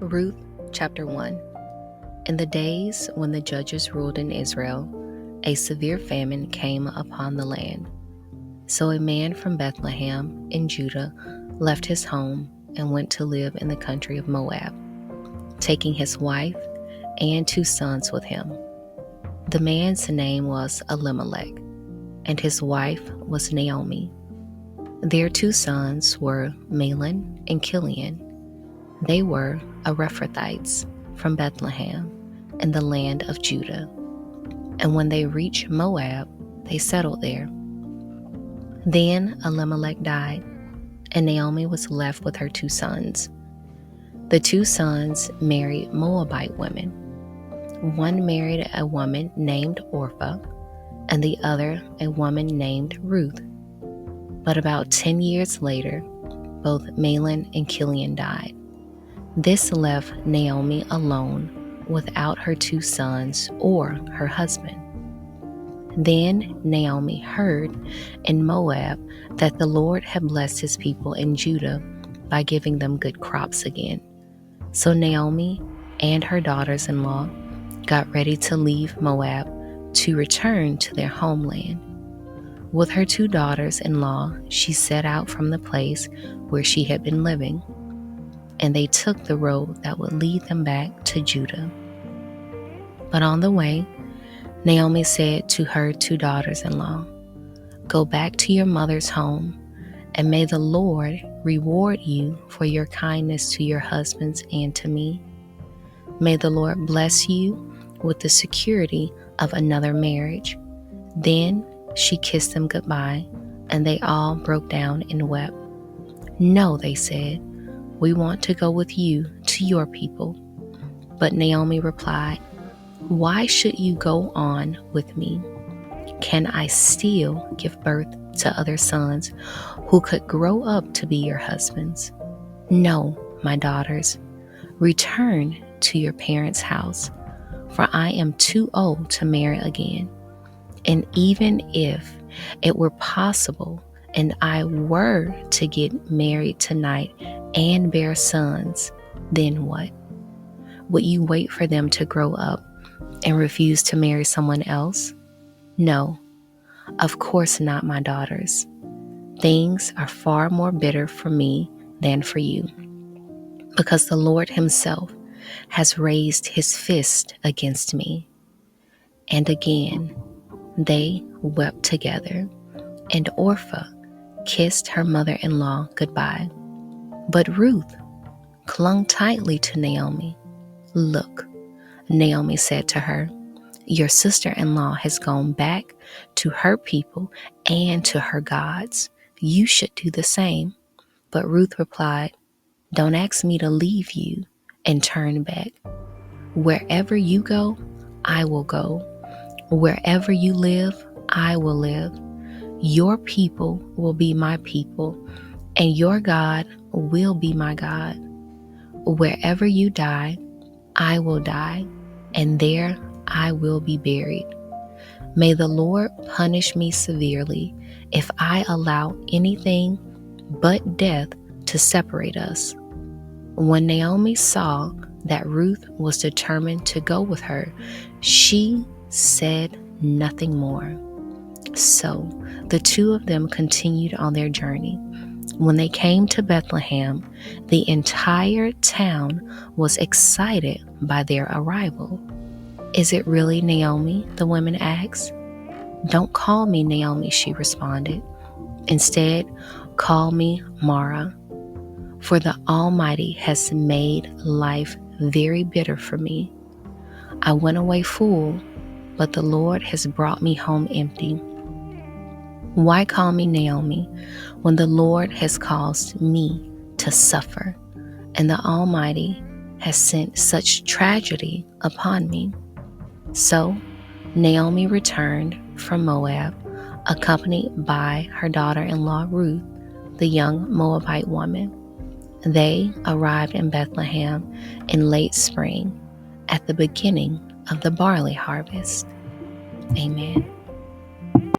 Ruth chapter 1. In the days when the judges ruled in Israel, a severe famine came upon the land. So a man from Bethlehem in Judah left his home and went to live in the country of Moab, taking his wife and 2 sons with him. The man's name was Elimelech, and his wife was Naomi. Their 2 sons were Mahlon and Chilion. They were Ephrathites from Bethlehem in the land of Judah. And when they reached Moab, they settled there. Then Elimelech died, and Naomi was left with her 2 sons. The 2 sons married Moabite women. One married a woman named Orpah, and the other a woman named Ruth. But about 10 years later, both Mahlon and Chilion died. This left Naomi alone without her 2 sons or her husband. Then Naomi heard in Moab that the Lord had blessed his people in Judah by giving them good crops again. So Naomi and her daughters-in-law got ready to leave Moab to return to their homeland. With her 2 daughters-in-law, she set out from the place where she had been living, and they took the road that would lead them back to Judah. But on the way, Naomi said to her 2 daughters-in-law, "Go back to your mother's home, and may the Lord reward you for your kindness to your husbands and to me. May the Lord bless you with the security of another marriage." Then she kissed them goodbye, and they all broke down and wept. "No," they said, "we want to go with you to your people." But Naomi replied, "Why should you go on with me? Can I still give birth to other sons who could grow up to be your husbands? No, my daughters, return to your parents' house, for I am too old to marry again. And even if it were possible and I were to get married tonight and bear sons, then what? Would you wait for them to grow up and refuse to marry someone else? No, of course not, my daughters. Things are far more bitter for me than for you, because the Lord himself has raised his fist against me." And again they wept together, and Orpah kissed her mother-in-law goodbye. But Ruth clung tightly to Naomi. "Look," Naomi said to her, "your sister-in-law has gone back to her people and to her gods. You should do the same." But Ruth replied, "Don't ask me to leave you and turn back. Wherever you go, I will go. Wherever you live, I will live. Your people will be my people, and your God will be my God. Wherever you die, I will die, and there I will be buried. May the Lord punish me severely if I allow anything but death to separate us." When Naomi saw that Ruth was determined to go with her, she said nothing more. So the 2 of them continued on their journey. When they came to Bethlehem, the entire town was excited by their arrival. "Is it really Naomi?" the women asked. "Don't call me Naomi," she responded. "Instead, call me Mara, for the Almighty has made life very bitter for me. I went away full, but the Lord has brought me home empty. Why call me Naomi when the Lord has caused me to suffer, and the Almighty has sent such tragedy upon me?" So Naomi returned from Moab, accompanied by her daughter-in-law Ruth, the young Moabite woman. They arrived in Bethlehem in late spring, at the beginning of the barley harvest. Amen.